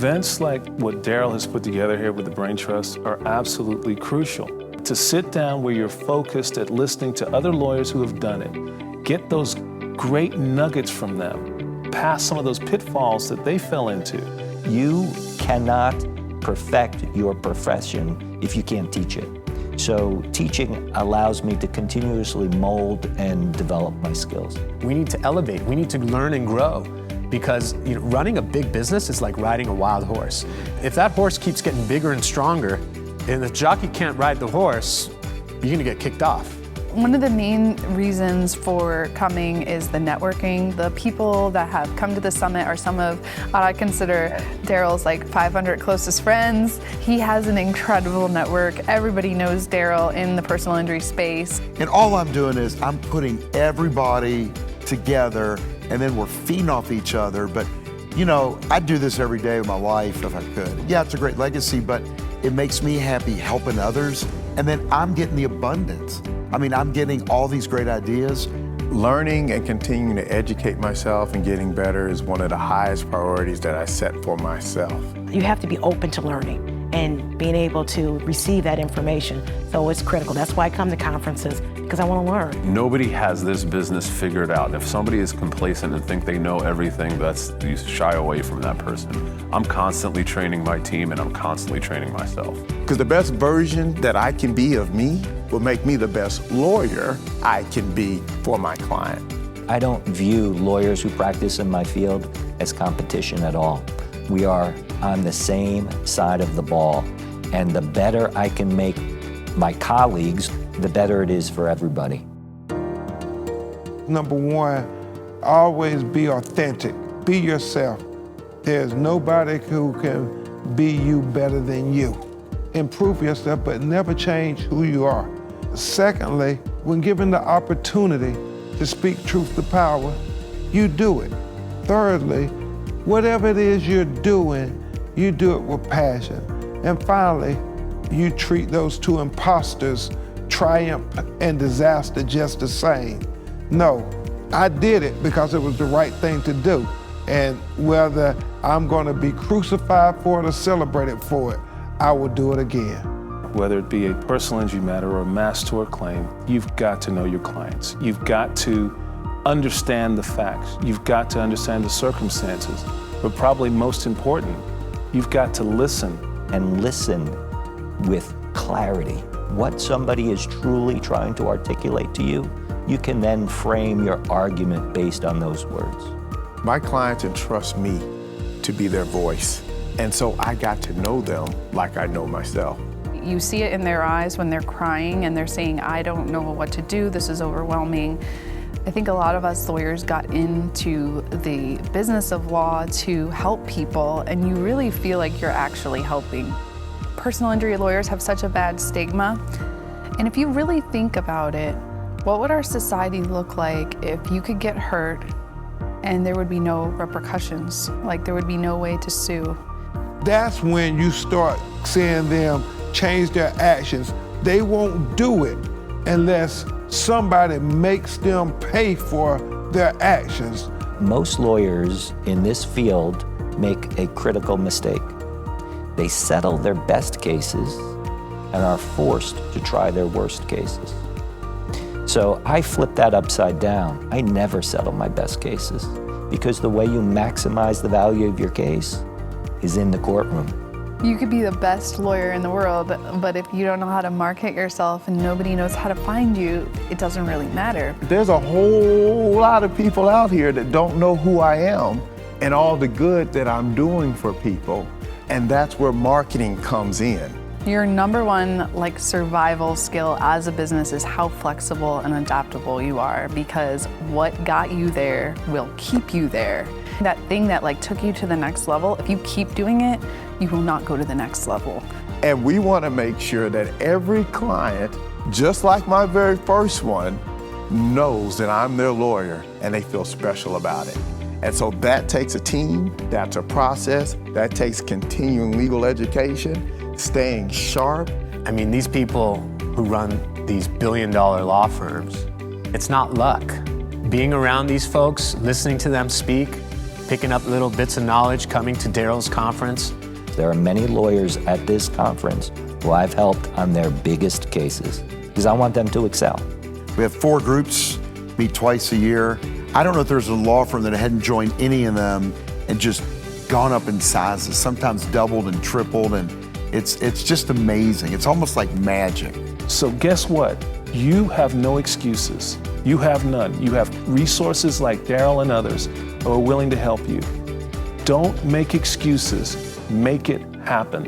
Events like what Daryl has put together here with the Braintrust are absolutely crucial. To sit down where you're focused at listening to other lawyers who have done it, get those great nuggets from them, past some of those pitfalls that they fell into. You cannot perfect your profession if you can't teach it. So teaching allows me to continuously mold and develop my skills. We need to elevate, we need to learn and grow, because running a big business is like riding a wild horse. If that horse keeps getting bigger and stronger, and the jockey can't ride the horse, you're gonna get kicked off. One of the main reasons for coming is the networking. The people that have come to the summit are some of what I consider Daryl's like 500 closest friends. He has an incredible network. Everybody knows Daryl in the personal injury space. And all I'm doing is I'm putting everybody together, and then we're feeding off each other. But I'd do this every day with my wife if I could. Yeah, it's a great legacy, but it makes me happy helping others. And then I'm getting the abundance. I'm getting all these great ideas. Learning and continuing to educate myself and getting better is one of the highest priorities that I set for myself. You have to be open to learning and being able to receive that information. So it's critical. That's why I come to conferences, because I want to learn. Nobody has this business figured out. And if somebody is complacent and think they know everything, you shy away from that person. I'm constantly training my team, and I'm constantly training myself. Because the best version that I can be of me will make me the best lawyer I can be for my client. I don't view lawyers who practice in my field as competition at all. We are on the same side of the ball, and the better I can make my colleagues, the better it is for everybody. Number one, always be authentic. Be yourself. There's nobody who can be you better than you. Improve yourself, but never change who you are. Secondly, when given the opportunity to speak truth to power, you do it. Thirdly, whatever it is you're doing, you do it with passion. And finally, you treat those two imposters, triumph and disaster, just the same. No, I did it because it was the right thing to do. And whether I'm gonna be crucified for it or celebrated for it, I will do it again. Whether it be a personal injury matter or a mass tort claim, you've got to know your clients. You've got to understand the facts. You've got to understand the circumstances. But probably most important, you've got to listen. And listen with clarity. What somebody is truly trying to articulate to you, you can then frame your argument based on those words. My clients entrust me to be their voice. And so I got to know them like I know myself. You see it in their eyes when they're crying and they're saying, I don't know what to do, this is overwhelming. I think a lot of us lawyers got into the business of law to help people, and you really feel like you're actually helping. Personal injury lawyers have such a bad stigma, and if you really think about it, what would our society look like if you could get hurt and there would be no repercussions, like there would be no way to sue? That's when you start seeing them change their actions. They won't do it unless somebody makes them pay for their actions. Most lawyers in this field make a critical mistake. They settle their best cases and are forced to try their worst cases. So I flip that upside down. I never settle my best cases, because the way you maximize the value of your case is in the courtroom. You could be the best lawyer in the world, but if you don't know how to market yourself and nobody knows how to find you, it doesn't really matter. There's a whole lot of people out here that don't know who I am and all the good that I'm doing for people, and that's where marketing comes in. Your number one survival skill as a business is how flexible and adaptable you are, because what got you there will keep you there. That thing that took you to the next level, if you keep doing it, you will not go to the next level. And we want to make sure that every client, just like my very first one, knows that I'm their lawyer and they feel special about it. And so that takes a team, that's a process, that takes continuing legal education, staying sharp. I mean, these people who run these billion-dollar law firms, it's not luck. Being around these folks, listening to them speak, picking up little bits of knowledge, coming to Daryl's conference. There are many lawyers at this conference who I've helped on their biggest cases because I want them to excel. We have 4 groups, meet twice a year. I don't know if there's a law firm that hadn't joined any of them and just gone up in sizes, sometimes doubled and tripled, and it's just amazing. It's almost like magic. So guess what? You have no excuses. You have none. You have resources like Daryl and others who are willing to help you. Don't make excuses. Make it happen.